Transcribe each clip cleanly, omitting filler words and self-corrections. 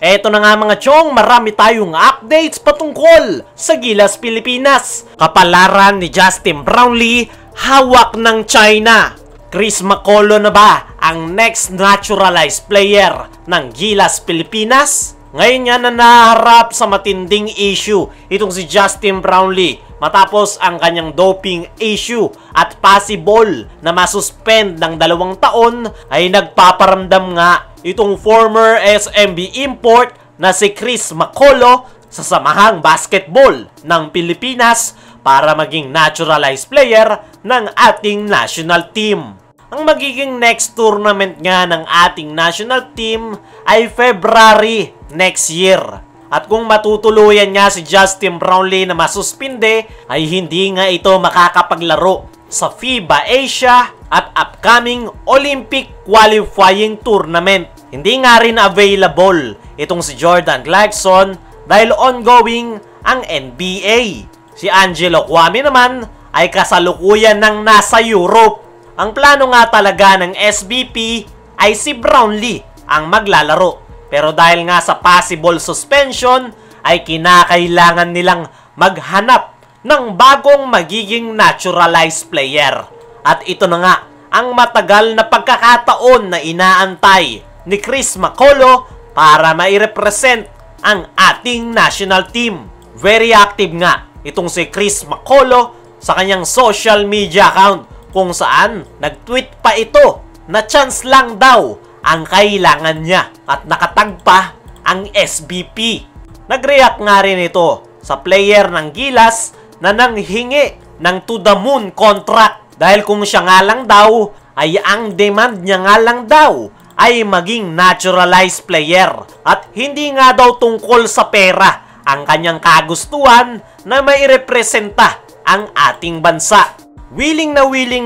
Eto na nga mga chong, marami tayong updates patungkol sa Gilas Pilipinas. Kapalaran ni Justin Brownlee, hawak ng China. Chris Macaulay na ba ang next naturalized player ng Gilas Pilipinas? Ngayon yan na naharap sa matinding issue itong si Justin Brownlee matapos ang kanyang doping issue at possible na masuspend ng 2 taon ay nagpaparamdam nga itong former SMB import na si Chris Macaulay sa Samahang Basketball ng Pilipinas para maging naturalized player ng ating national team. Ang magiging next tournament nga ng ating national team ay February next year. At kung matutuluyan nga si Justin Brownlee na masuspinde, ay hindi nga ito makakapaglaro sa FIBA Asia at upcoming Olympic qualifying tournament. Hindi nga rin available itong si Jordan Clarkson dahil ongoing ang NBA. Si Angelo Kwame naman ay kasalukuyan ng nasa Europe. Ang plano nga talaga ng SBP ay si Brownlee ang maglalaro. Pero dahil nga sa possible suspension, ay kinakailangan nilang maghanap ng bagong magiging naturalized player. At ito na nga ang matagal na pagkakataon na inaantay ni Chris Macaulay para mai-represent ang ating national team. Very active nga itong si Chris Macaulay sa kanyang social media account kung saan nag-tweet pa ito na chance lang daw ang kailangan niya at nakatag pa ang SBP. Nag-react nga rin ito sa player ng Gilas na nanghingi ng to the moon contract dahil kung siya nga lang daw ay ang demand niya nga lang daw ay maging naturalized player at hindi nga daw tungkol sa pera ang kanyang kagustuhan na mairepresenta ang ating bansa. Willing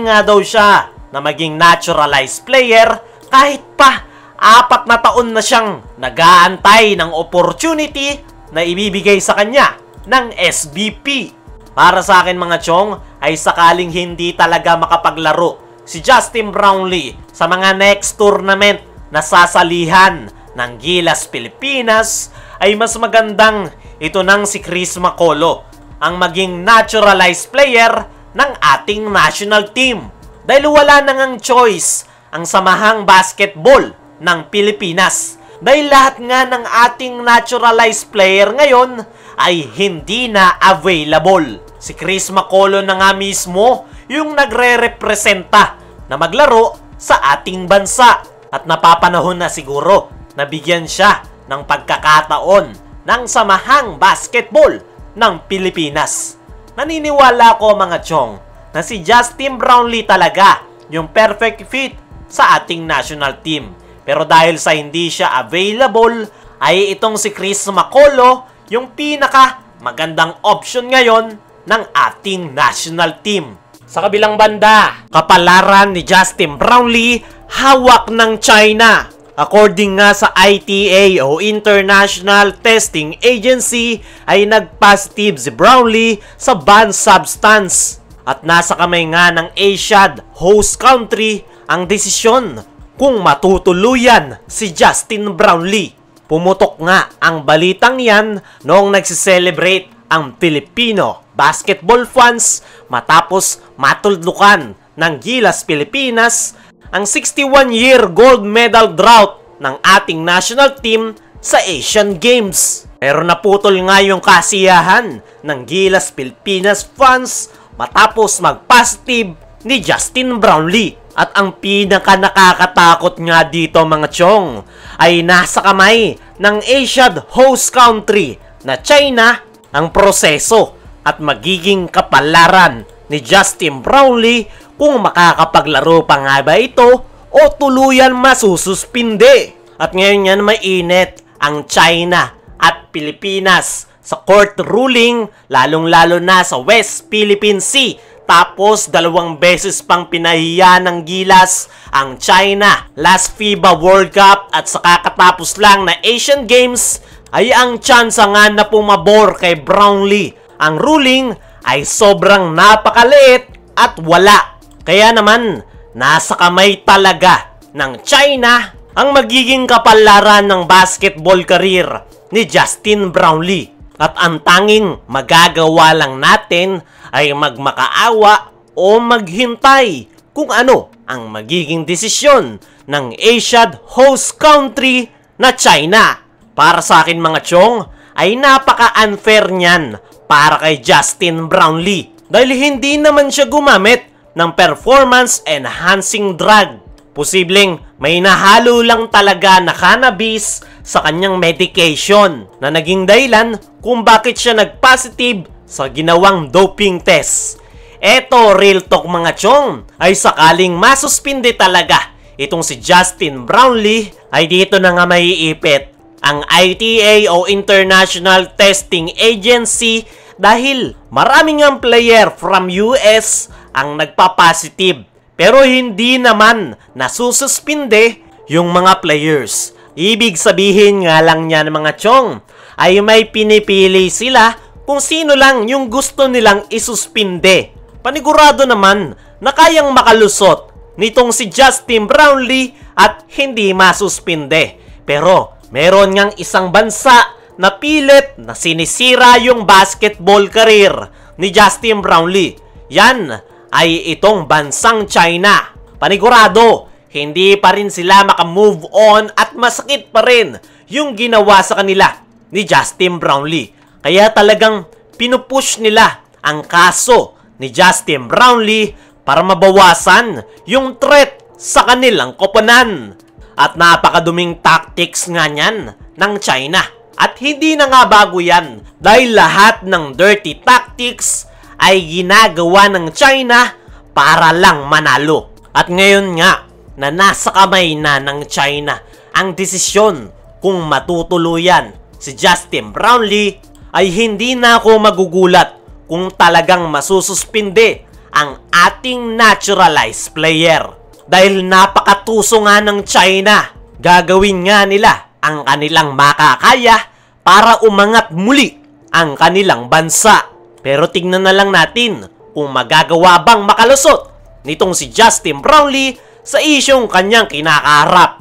nga daw siya na maging naturalized player kahit pa 4 na taon na siyang nag-aantay ng opportunity na ibibigay sa kanya ng SBP. Para sa akin mga chong, ay sakaling hindi talaga makapaglaro si Justin Brownlee sa mga next tournament na sasalihan ng Gilas Pilipinas, ay mas magandang ito nang si Chris Macaulay ang maging naturalized player ng ating national team. Dahil wala na ngang choice ang Samahang Basketball ng Pilipinas. Dahil lahat nga ng ating naturalized player ngayon ay hindi na available. Si Chris Macaulay na nga mismo yung nagre-representa na maglaro sa ating bansa. At napapanahon na siguro na bigyan siya ng pagkakataon ng Samahang Basketball ng Pilipinas. Naniniwala ko mga chong na si Justin Brownlee talaga yung perfect fit sa ating national team. Pero dahil sa hindi siya available, ay itong si Chris Macaulay yung pinaka magandang option ngayon ng ating national team. Sa kabilang banda, kapalaran ni Justin Brownlee, hawak ng China. According nga sa ITA o International Testing Agency, ay nag-positive si Brownlee sa banned substance. At nasa kamay nga ng Asian host country ang desisyon kung matutuluyan si Justin Brownlee. Pumutok nga ang balitang yan noong nagsiselebrate ang Filipino basketball fans matapos matuldukan ng Gilas Pilipinas ang 61-year gold medal drought ng ating national team sa Asian Games. Pero naputol nga yung kasiyahan ng Gilas Pilipinas fans matapos mag-positive ni Justin Brownlee. At ang pinaka nakakatakot nga dito mga chong ay nasa kamay ng Asian host country na China ang proseso at magiging kapalaran ni Justin Brownlee kung makakapaglaro pa nga ba ito o tuluyan masususpinde. At ngayon yan mainit ang China at Pilipinas sa court ruling, lalong-lalo na sa West Philippine Sea. Tapos 2 beses pang pinahiya ng Gilas ang China. Last FIBA World Cup at sa kakatapos lang na Asian Games ay ang tsansa nga na pumabor kay Brownlee. Ang ruling ay sobrang napakaliit at wala. Kaya naman, nasa kamay talaga ng China ang magiging kapalaran ng basketball career ni Justin Brownlee. At ang tanging magagawa lang natin ay magmakaawa o maghintay kung ano ang magiging desisyon ng Asian host country na China. Para sa akin mga chong, ay napaka-unfair niyan para kay Justin Brownlee dahil hindi naman siya gumamit ng performance enhancing drug. Posibleng may nahalo lang talaga na cannabis sa kanyang medication na naging dahilan kung bakit siya nag-positive sa ginawang doping test. Eto, real talk mga chong, ay sakaling masuspinde talaga itong si Justin Brownlee, ay dito na nga maiipit ang ITA o International Testing Agency dahil maraming ang player from US ang nagpa-positive. Pero hindi naman nasususpinde yung mga players. Ibig sabihin nga lang yan mga chong, ay may pinipili sila kung sino lang yung gusto nilang isuspinde. Panigurado naman na kayang makalusot nitong si Justin Brownlee at hindi masuspinde. Pero meron ngang isang bansa na pilit na sinisira yung basketball career ni Justin Brownlee. Yan ay itong bansang China. Panigurado, hindi pa rin sila makamove on at masakit pa rin yung ginawa sa kanila ni Justin Brownlee. Kaya talagang pinupush nila ang kaso ni Justin Brownlee para mabawasan yung threat sa kanilang koponan. At napakaduming tactics nga niyan ng China. At hindi na nga bago yan dahil lahat ng dirty tactics ay ginagawa ng China para lang manalo. At ngayon nga na nasa kamay na ng China ang desisyon kung matutuluyan si Justin Brownlee, ay hindi na ako magugulat kung talagang masususpinde ang ating naturalized player. Dahil napakatuso nga ng China, gagawin nga nila ang kanilang makakaya para umangat muli ang kanilang bansa. Pero tingnan na lang natin kung magagawa bang makalusot nitong si Justin Brownlee sa isyong kanyang kinakaharap.